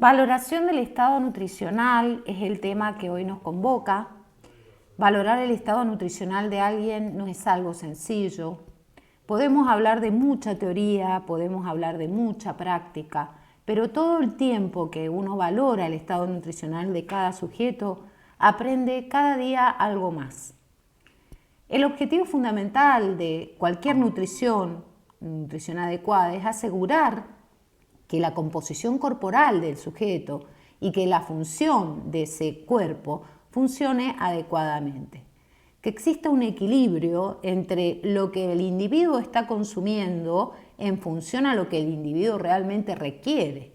Valoración del estado nutricional es el tema que hoy nos convoca. Valorar el estado nutricional de alguien no es algo sencillo. Podemos hablar de mucha teoría, podemos hablar de mucha práctica, pero todo el tiempo que uno valora el estado nutricional de cada sujeto, aprende cada día algo más. El objetivo fundamental de cualquier nutrición adecuada, es asegurar que la composición corporal del sujeto y que la función de ese cuerpo funcione adecuadamente. Que exista un equilibrio entre lo que el individuo está consumiendo en función a lo que el individuo realmente requiere.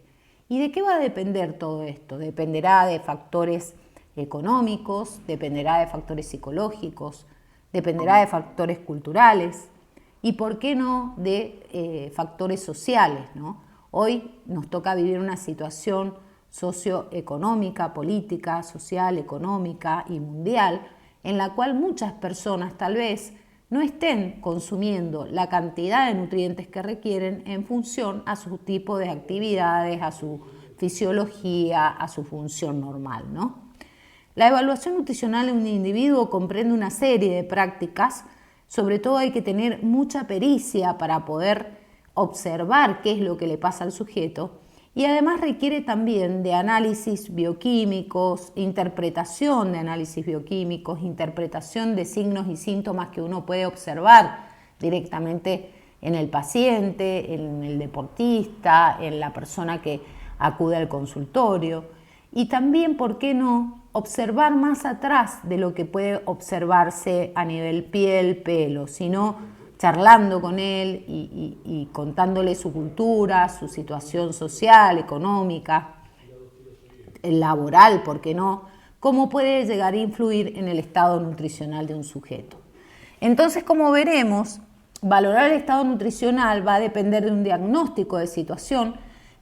¿Y de qué va a depender todo esto? Dependerá de factores económicos, dependerá de factores psicológicos, dependerá de factores culturales y, ¿por qué no?, de factores sociales, ¿no? Hoy nos toca vivir una situación socioeconómica, política, social, económica y mundial en la cual muchas personas tal vez no estén consumiendo la cantidad de nutrientes que requieren en función a su tipo de actividades, a su fisiología, a su función normal, ¿no? La evaluación nutricional de un individuo comprende una serie de prácticas. Sobre todo hay que tener mucha pericia para poder observar qué es lo que le pasa al sujeto, y además requiere también de análisis bioquímicos, interpretación de análisis bioquímicos, interpretación de signos y síntomas que uno puede observar directamente en el paciente, en el deportista, en la persona que acude al consultorio, y también, ¿por qué no?, observar más atrás de lo que puede observarse a nivel piel, pelo, sino charlando con él y contándole su cultura, su situación social, económica, laboral, ¿por qué no?, cómo puede llegar a influir en el estado nutricional de un sujeto. Entonces, como veremos, valorar el estado nutricional va a depender de un diagnóstico de situación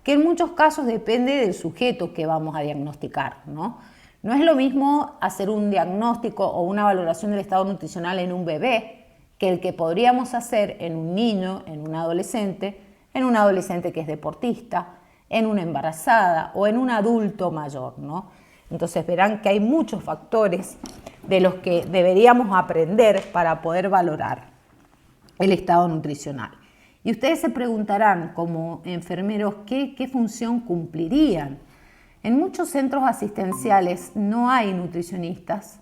que en muchos casos depende del sujeto que vamos a diagnosticar, ¿no? No es lo mismo hacer un diagnóstico o una valoración del estado nutricional en un bebé que el que podríamos hacer en un niño, en un adolescente que es deportista, en una embarazada o en un adulto mayor, ¿no? Entonces verán que hay muchos factores de los que deberíamos aprender para poder valorar el estado nutricional. Y ustedes se preguntarán, como enfermeros, ¿qué función cumplirían? En muchos centros asistenciales no hay nutricionistas.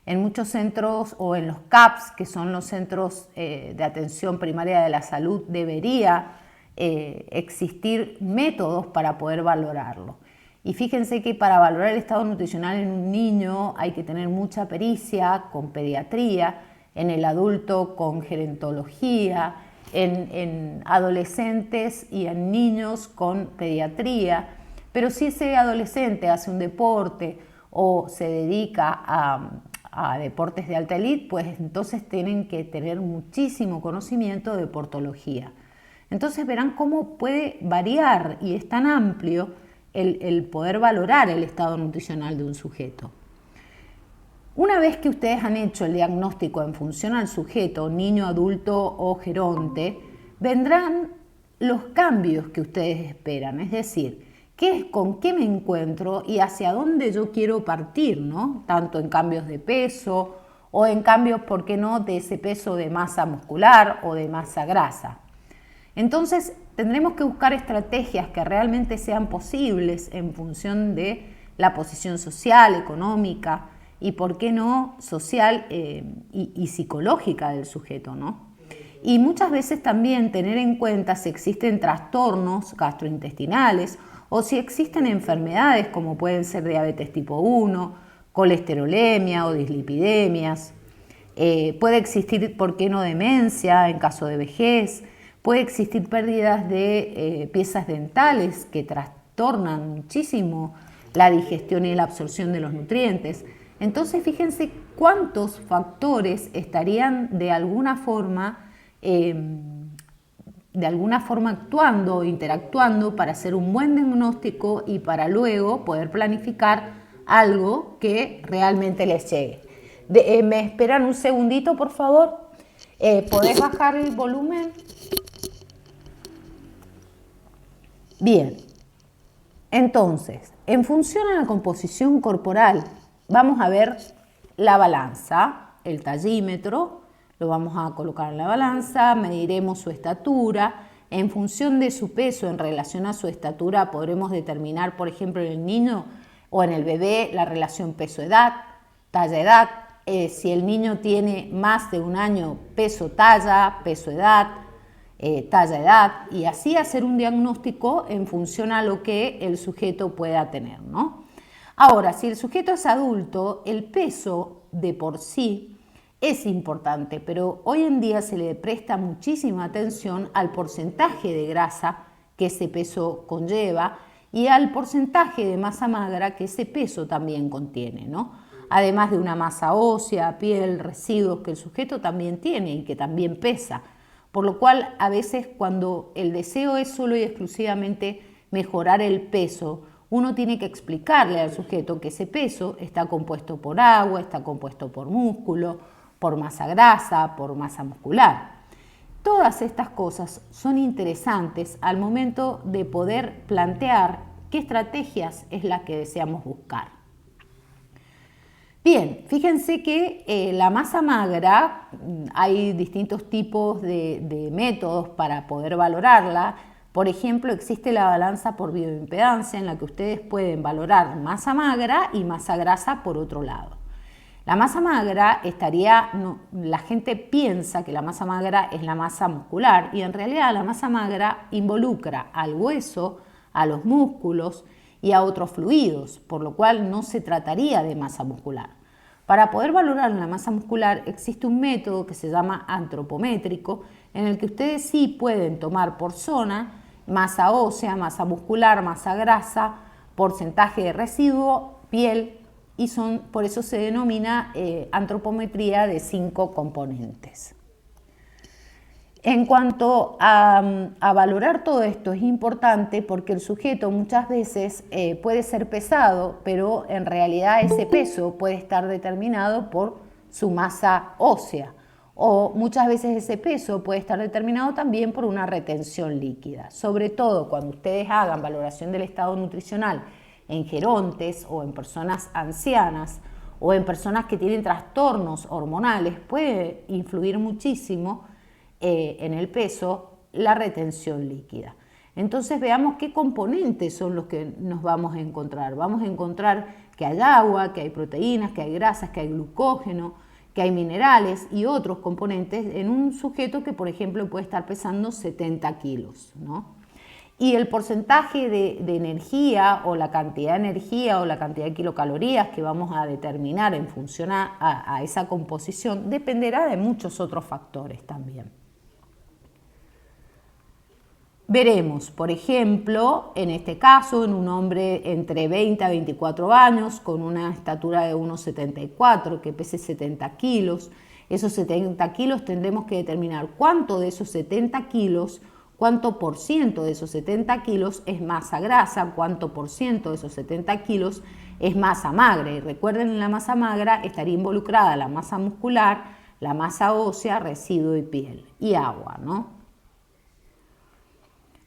En muchos centros o en los CAPS, que son los centros de atención primaria de la salud, debería existir métodos para poder valorarlo. Y fíjense que para valorar el estado nutricional en un niño hay que tener mucha pericia con pediatría, en el adulto con gerontología, en adolescentes y en niños con pediatría. Pero si ese adolescente hace un deporte o se dedica a deportes de alta élite, pues entonces tienen que tener muchísimo conocimiento de deportología. Entonces verán cómo puede variar y es tan amplio el poder valorar el estado nutricional de un sujeto. Una vez que ustedes han hecho el diagnóstico en función al sujeto, niño, adulto o geronte, vendrán los cambios que ustedes esperan, es decir, con qué me encuentro y hacia dónde yo quiero partir, ¿no? Tanto en cambios de peso o en cambios, ¿por qué no?, de ese peso de masa muscular o de masa grasa. Entonces, tendremos que buscar estrategias que realmente sean posibles en función de la posición social, económica y, ¿por qué no?, social y psicológica del sujeto, ¿no? Y muchas veces también tener en cuenta si existen trastornos gastrointestinales o si existen enfermedades como pueden ser diabetes tipo 1, colesterolemia o dislipidemias. Puede existir, ¿por qué no?, demencia en caso de vejez. Puede existir pérdidas de piezas dentales que trastornan muchísimo la digestión y la absorción de los nutrientes. Entonces, fíjense cuántos factores estarían de alguna forma actuando o interactuando para hacer un buen diagnóstico y para luego poder planificar algo que realmente les llegue. ¿Me esperan un segundito, por favor? ¿Podés bajar el volumen? Bien. Entonces, en función a la composición corporal, vamos a ver la balanza, el tallímetro, lo vamos a colocar en la balanza, mediremos su estatura. En función de su peso en relación a su estatura podremos determinar, por ejemplo, en el niño o en el bebé, la relación peso-edad, talla-edad. Si el niño tiene más de un año, peso-talla, peso-edad, talla-edad, y así hacer un diagnóstico en función a lo que el sujeto pueda tener, ¿no? Ahora, si el sujeto es adulto, el peso de por sí es importante, pero hoy en día se le presta muchísima atención al porcentaje de grasa que ese peso conlleva y al porcentaje de masa magra que ese peso también contiene, ¿no? Además de una masa ósea, piel, residuos que el sujeto también tiene y que también pesa. Por lo cual, a veces cuando el deseo es solo y exclusivamente mejorar el peso, uno tiene que explicarle al sujeto que ese peso está compuesto por agua, está compuesto por músculo, por masa grasa, por masa muscular. Todas estas cosas son interesantes al momento de poder plantear qué estrategias es la que deseamos buscar. Bien, fíjense que la masa magra, hay distintos tipos de métodos para poder valorarla. Por ejemplo, existe la balanza por bioimpedancia en la que ustedes pueden valorar masa magra y masa grasa por otro lado. La masa magra la gente piensa que la masa magra es la masa muscular y en realidad la masa magra involucra al hueso, a los músculos y a otros fluidos, por lo cual no se trataría de masa muscular. Para poder valorar la masa muscular existe un método que se llama antropométrico, en el que ustedes sí pueden tomar por zona masa ósea, masa muscular, masa grasa, porcentaje de residuo, piel, y por eso se denomina antropometría de 5 componentes. En cuanto a valorar todo esto, es importante porque el sujeto muchas veces puede ser pesado, pero en realidad ese peso puede estar determinado por su masa ósea, o muchas veces ese peso puede estar determinado también por una retención líquida. Sobre todo cuando ustedes hagan valoración del estado nutricional en gerontes o en personas ancianas o en personas que tienen trastornos hormonales, puede influir muchísimo en el peso la retención líquida. Entonces veamos qué componentes son los que nos vamos a encontrar. Vamos a encontrar que hay agua, que hay proteínas, que hay grasas, que hay glucógeno, que hay minerales y otros componentes en un sujeto que, por ejemplo, puede estar pesando 70 kilos, ¿no? Y el porcentaje de energía o la cantidad de energía o la cantidad de kilocalorías que vamos a determinar en función a esa composición dependerá de muchos otros factores también. Veremos, por ejemplo, en este caso, en un hombre entre 20 a 24 años con una estatura de 1,74 que pese 70 kilos. Esos 70 kilos tendremos que determinar cuánto de esos 70 kilos, cuánto por ciento de esos 70 kilos es masa grasa, cuánto por ciento de esos 70 kilos es masa magra. Y recuerden, en la masa magra estaría involucrada la masa muscular, la masa ósea, residuo y piel y agua, ¿no?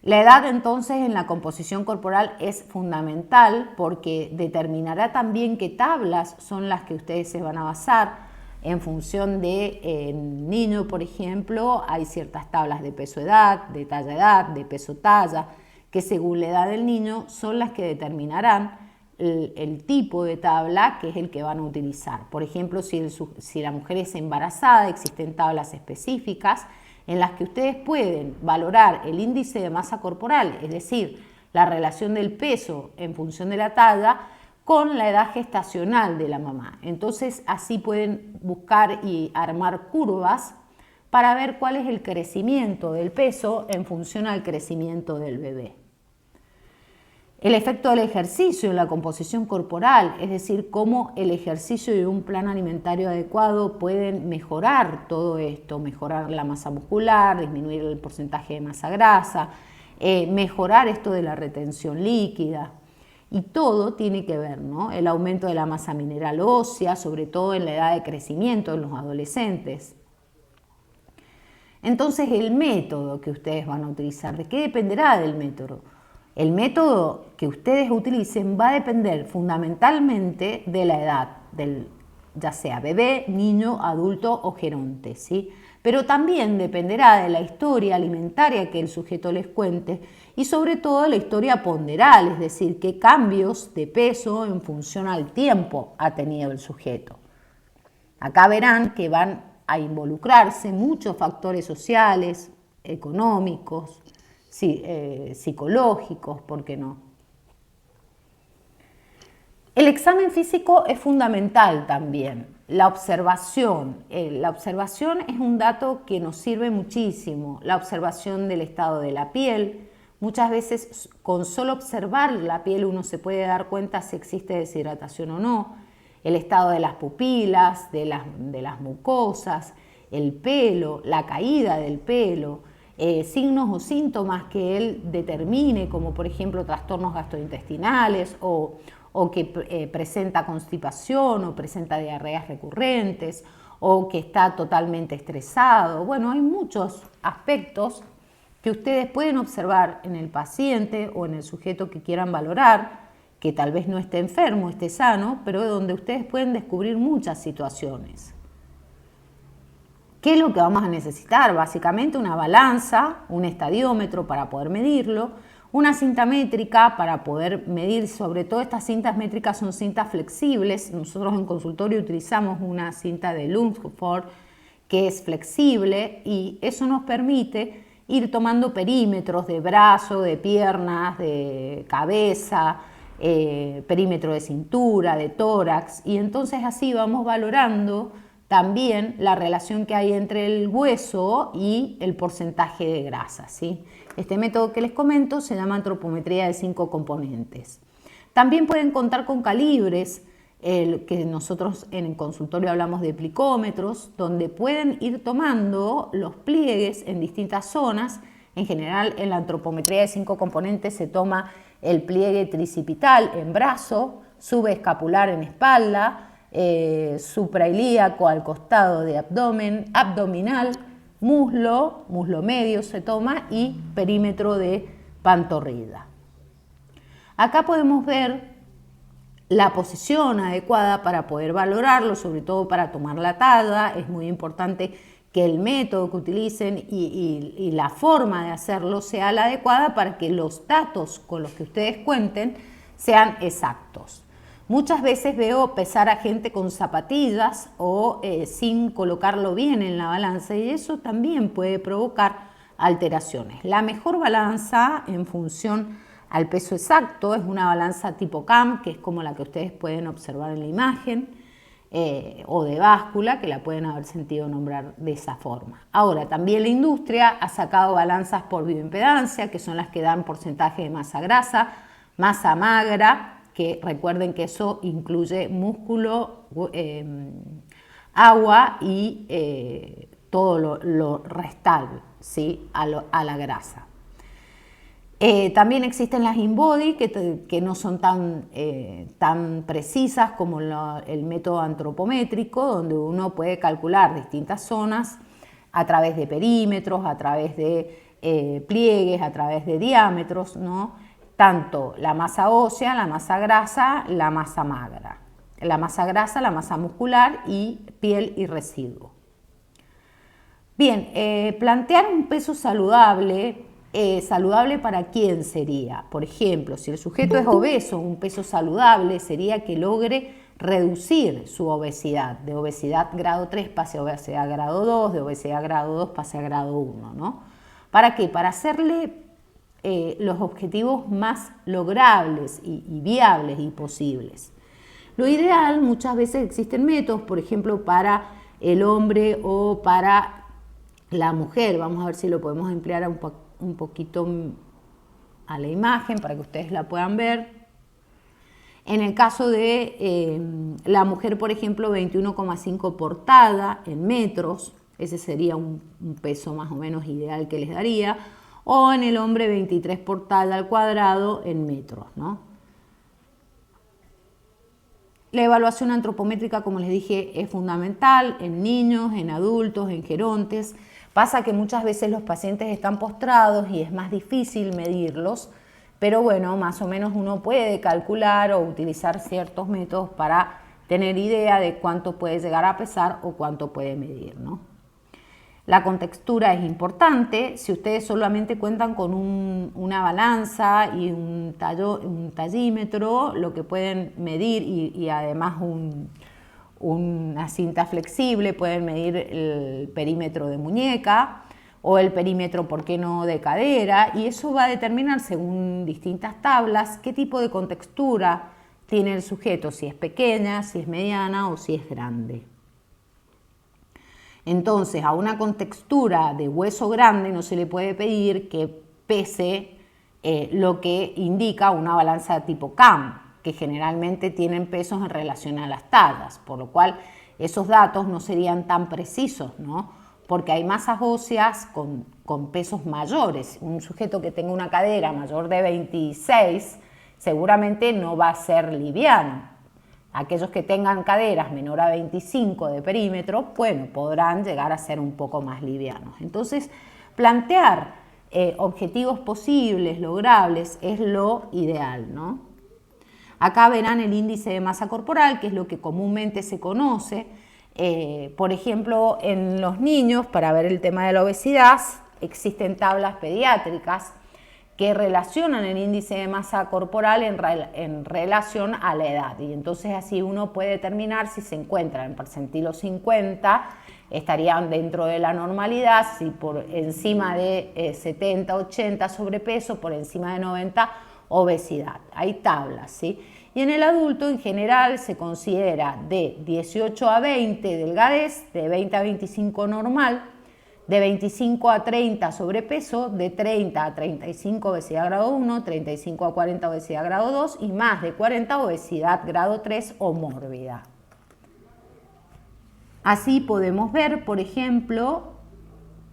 La edad entonces en la composición corporal es fundamental porque determinará también qué tablas son las que ustedes se van a basar. En función de niño, por ejemplo, hay ciertas tablas de peso-edad, de talla-edad, de peso-talla, que según la edad del niño son las que determinarán el tipo de tabla que es el que van a utilizar. Por ejemplo, si la mujer es embarazada, existen tablas específicas en las que ustedes pueden valorar el índice de masa corporal, es decir, la relación del peso en función de la talla con la edad gestacional de la mamá. Entonces, así pueden buscar y armar curvas para ver cuál es el crecimiento del peso en función al crecimiento del bebé. El efecto del ejercicio en la composición corporal, es decir, cómo el ejercicio y un plan alimentario adecuado pueden mejorar todo esto, mejorar la masa muscular, disminuir el porcentaje de masa grasa, mejorar esto de la retención líquida. Y todo tiene que ver, ¿no? El aumento de la masa mineral ósea, sobre todo en la edad de crecimiento en los adolescentes. Entonces, el método que ustedes van a utilizar, ¿de qué dependerá del método? El método que ustedes utilicen va a depender fundamentalmente de la edad, ya sea bebé, niño, adulto o geronte, ¿sí? Pero también dependerá de la historia alimentaria que el sujeto les cuente y sobre todo de la historia ponderal, es decir, qué cambios de peso en función al tiempo ha tenido el sujeto. Acá verán que van a involucrarse muchos factores sociales, económicos, psicológicos, ¿por qué no? El examen físico es fundamental también. La observación es un dato que nos sirve muchísimo. La observación del estado de la piel. Muchas veces con solo observar la piel uno se puede dar cuenta si existe deshidratación o no. El estado de las pupilas, de las mucosas, el pelo, la caída del pelo, signos o síntomas que él determine, como por ejemplo trastornos gastrointestinales o que presenta constipación o presenta diarreas recurrentes o que está totalmente estresado. Bueno, hay muchos aspectos que ustedes pueden observar en el paciente o en el sujeto que quieran valorar, que tal vez no esté enfermo, esté sano, pero donde ustedes pueden descubrir muchas situaciones. ¿Qué es lo que vamos a necesitar? Básicamente una balanza, un estadiómetro para poder medirlo, una cinta métrica para poder medir, sobre todo estas cintas métricas son cintas flexibles. Nosotros en consultorio utilizamos una cinta de Lunsford que es flexible y eso nos permite ir tomando perímetros de brazo, de piernas, de cabeza, perímetro de cintura, de tórax, y entonces así vamos valorando también la relación que hay entre el hueso y el porcentaje de grasa, ¿sí? Este método que les comento se llama antropometría de 5 componentes. También pueden contar con calibres, que nosotros en el consultorio hablamos de plicómetros, donde pueden ir tomando los pliegues en distintas zonas. En general, en la antropometría de 5 componentes se toma el pliegue tricipital en brazo, subescapular en espalda, suprailíaco al costado de abdomen, abdominal, muslo medio se toma y perímetro de pantorrilla. Acá podemos ver la posición adecuada para poder valorarlo, sobre todo para tomar la talla. Es muy importante que el método que utilicen y la forma de hacerlo sea la adecuada para que los datos con los que ustedes cuenten sean exactos. Muchas veces veo pesar a gente con zapatillas o sin colocarlo bien en la balanza y eso también puede provocar alteraciones. La mejor balanza en función al peso exacto es una balanza tipo CAM, que es como la que ustedes pueden observar en la imagen, o de báscula, que la pueden haber sentido nombrar de esa forma. Ahora, también la industria ha sacado balanzas por bioimpedancia, que son las que dan porcentaje de masa grasa, masa magra, que recuerden que eso incluye músculo, agua y todo lo restal, ¿sí? a la grasa. También existen las InBody que no son tan precisas como el método antropométrico, donde uno puede calcular distintas zonas a través de perímetros, a través de pliegues, a través de diámetros, ¿no? Tanto la masa ósea, la masa grasa, la masa magra. La masa grasa, la masa muscular y piel y residuo. Bien, plantear un peso saludable. ¿Saludable para quién sería? Por ejemplo, si el sujeto es obeso, un peso saludable sería que logre reducir su obesidad. De obesidad grado 3 pase a obesidad grado 2, de obesidad grado 2 pase a grado 1, ¿no? ¿Para qué? Para hacerle los objetivos más logrables y viables y posibles. Lo ideal, muchas veces existen métodos, por ejemplo, para el hombre o para la mujer. Vamos a ver si lo podemos emplear un poquito a la imagen para que ustedes la puedan ver. En el caso de la mujer, por ejemplo, 21,5 portada en metros, ese sería un peso más o menos ideal que les daría, o en el hombre 23 portada al cuadrado en metros, ¿no? La evaluación antropométrica, como les dije, es fundamental en niños, en adultos, en gerontes. Pasa que muchas veces los pacientes están postrados y es más difícil medirlos. pero bueno, más o menos uno puede calcular o utilizar ciertos métodos para tener idea de cuánto puede llegar a pesar o cuánto puede medir, ¿no? La contextura es importante. Si ustedes solamente cuentan con una balanza y un tallímetro, lo que pueden medir y además una cinta flexible, pueden medir el perímetro de muñeca o el perímetro, ¿por qué no?, de cadera, y eso va a determinar según distintas tablas qué tipo de contextura tiene el sujeto, si es pequeña, si es mediana o si es grande. Entonces, a una contextura de hueso grande no se le puede pedir que pese lo que indica una balanza tipo CAM, que generalmente tienen pesos en relación a las tallas, por lo cual esos datos no serían tan precisos, ¿no? Porque hay masas óseas con pesos mayores. Un sujeto que tenga una cadera mayor de 26 seguramente no va a ser liviano. Aquellos que tengan caderas menor a 25 de perímetro, bueno, podrán llegar a ser un poco más livianos. Entonces, plantear objetivos posibles, logrables, es lo ideal, ¿no? Acá verán el índice de masa corporal, que es lo que comúnmente se conoce. Por ejemplo, en los niños, para ver el tema de la obesidad, existen tablas pediátricas que relacionan el índice de masa corporal en relación a la edad. Y entonces así uno puede determinar si se encuentra en percentilo 50, estarían dentro de la normalidad, si por encima de 70, 80 sobrepeso, por encima de 90 obesidad. Hay tablas, ¿sí? Y en el adulto en general se considera de 18 a 20 delgadez, de 20 a 25 normal, de 25 a 30 sobrepeso, de 30 a 35 obesidad grado 1, 35 a 40 obesidad grado 2 y más de 40 obesidad grado 3 o mórbida. Así podemos ver, por ejemplo,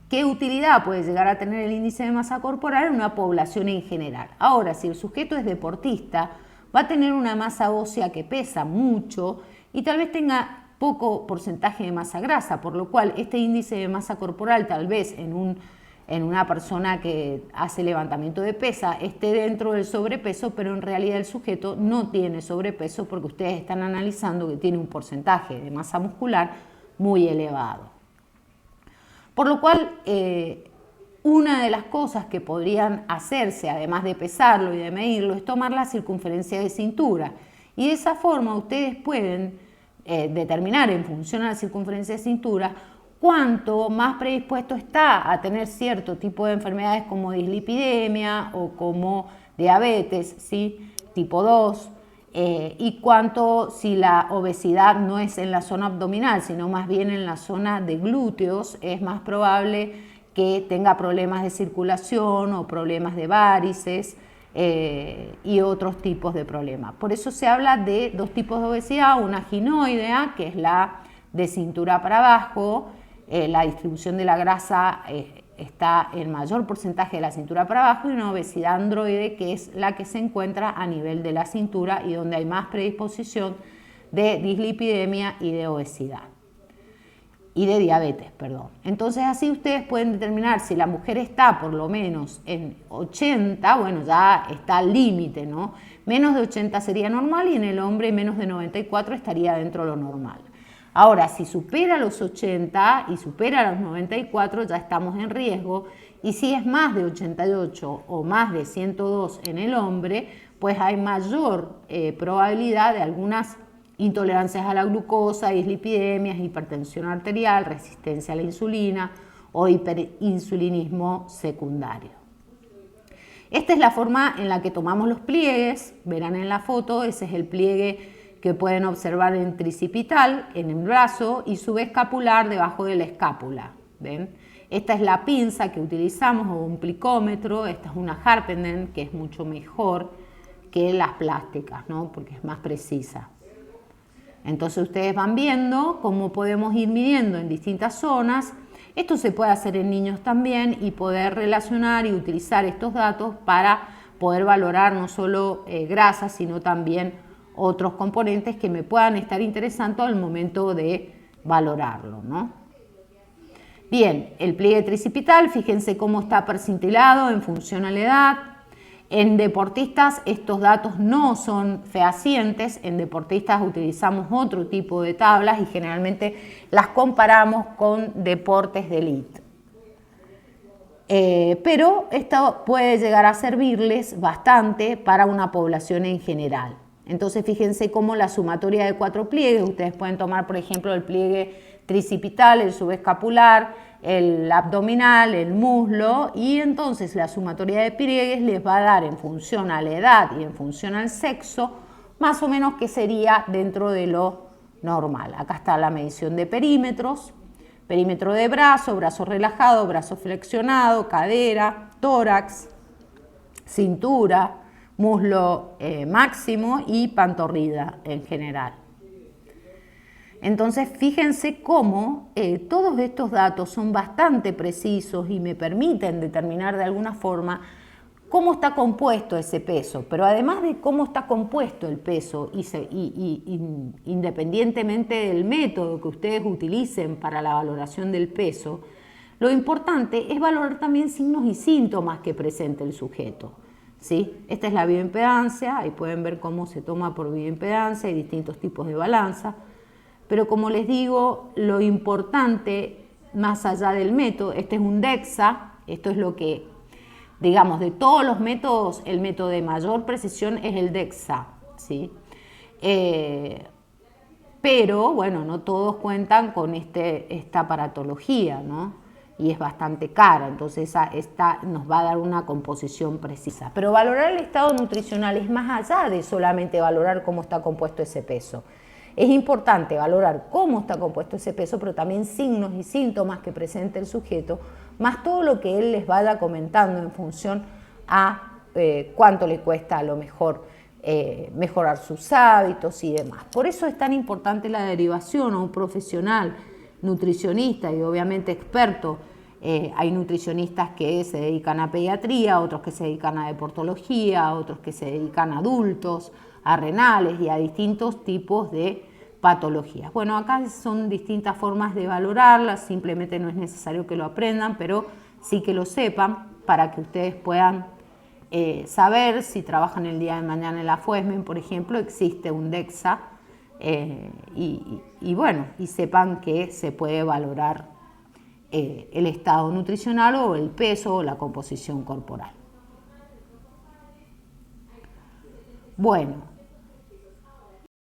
qué utilidad puede llegar a tener el índice de masa corporal en una población en general. Ahora, si el sujeto es deportista, va a tener una masa ósea que pesa mucho y tal vez tenga poco porcentaje de masa grasa, por lo cual este índice de masa corporal tal vez en una persona que hace levantamiento de pesa esté dentro del sobrepeso, pero en realidad el sujeto no tiene sobrepeso porque ustedes están analizando que tiene un porcentaje de masa muscular muy elevado. Por lo cual, una de las cosas que podrían hacerse, además de pesarlo y de medirlo, es tomar la circunferencia de cintura. Y de esa forma ustedes pueden determinar en función a la circunferencia de cintura cuánto más predispuesto está a tener cierto tipo de enfermedades como dislipidemia o como diabetes, ¿sí?, tipo 2, y cuánto, si la obesidad no es en la zona abdominal, sino más bien en la zona de glúteos, es más probable que tenga problemas de circulación o problemas de varices, y otros tipos de problemas. Por eso se habla de dos tipos de obesidad, una ginoidea, que es la de cintura para abajo, la distribución de la grasa está en mayor porcentaje de la cintura para abajo, y una obesidad androide, que es la que se encuentra a nivel de la cintura y donde hay más predisposición de dislipidemia y de obesidad. Y de diabetes, perdón. Entonces así ustedes pueden determinar si la mujer está por lo menos en 80, bueno, ya está al límite, ¿no? Menos de 80 sería normal y en el hombre menos de 94 estaría dentro de lo normal. Ahora, si supera los 80 y supera los 94 ya estamos en riesgo, y si es más de 88 o más de 102 en el hombre, pues hay mayor probabilidad de algunas intolerancias a la glucosa, dislipidemias, hipertensión arterial, resistencia a la insulina o hiperinsulinismo secundario. Esta es la forma en la que tomamos los pliegues. Verán en la foto, ese es el pliegue que pueden observar en tricipital, en el brazo, y subescapular debajo de la escápula. ¿Ven? Esta es la pinza que utilizamos, o un plicómetro. Esta es una Harpenden, que es mucho mejor que las plásticas, ¿no?, porque es más precisa. Entonces ustedes van viendo cómo podemos ir midiendo en distintas zonas. Esto se puede hacer en niños también y poder relacionar y utilizar estos datos para poder valorar no solo grasas, sino también otros componentes que me puedan estar interesando al momento de valorarlo, ¿no? Bien, el pliegue tricipital, fíjense cómo está percentilado en función a la edad. En deportistas estos datos no son fehacientes, en deportistas utilizamos otro tipo de tablas y generalmente las comparamos con deportes de élite. Pero esto puede llegar a servirles bastante para una población en general. Entonces fíjense cómo la sumatoria de 4 pliegues, ustedes pueden tomar por ejemplo el pliegue tricipital, el subescapular, el abdominal, el muslo, y entonces la sumatoria de pliegues les va a dar en función a la edad y en función al sexo, más o menos que sería dentro de lo normal. Acá está la medición de perímetros, perímetro de brazo, brazo relajado, brazo flexionado, cadera, tórax, cintura, muslo máximo y pantorrilla en general. Entonces fíjense cómo todos estos datos son bastante precisos y me permiten determinar de alguna forma cómo está compuesto ese peso, pero además de cómo está compuesto el peso independientemente del método que ustedes utilicen para la valoración del peso, lo importante es valorar también signos y síntomas que presente el sujeto. ¿Sí? Esta es la bioimpedancia, ahí pueden ver cómo se toma por bioimpedancia, hay distintos tipos de balanza, pero como les digo, lo importante más allá del método, este es un DEXA, esto es lo que, digamos, de todos los métodos, el método de mayor precisión es el DEXA, ¿sí? Pero, bueno, no todos cuentan con esta aparatología, ¿no? Y es bastante cara, entonces esta nos va a dar una composición precisa. Pero valorar el estado nutricional es más allá de solamente valorar cómo está compuesto ese peso. Es importante valorar cómo está compuesto ese peso, pero también signos y síntomas que presente el sujeto, más todo lo que él les vaya comentando en función a cuánto le cuesta a lo mejor mejorar sus hábitos y demás. Por eso es tan importante la derivación a un profesional nutricionista y obviamente experto. Hay nutricionistas que se dedican a pediatría, otros que se dedican a deportología, otros que se dedican a adultos, a renales y a distintos tipos de patologías. Bueno, acá son distintas formas de valorarlas, simplemente no es necesario que lo aprendan, pero sí que lo sepan para que ustedes puedan saber si trabajan el día de mañana en la FUESMEN, por ejemplo, existe un DEXA y bueno, y sepan que se puede valorar el estado nutricional o el peso o la composición corporal. Bueno,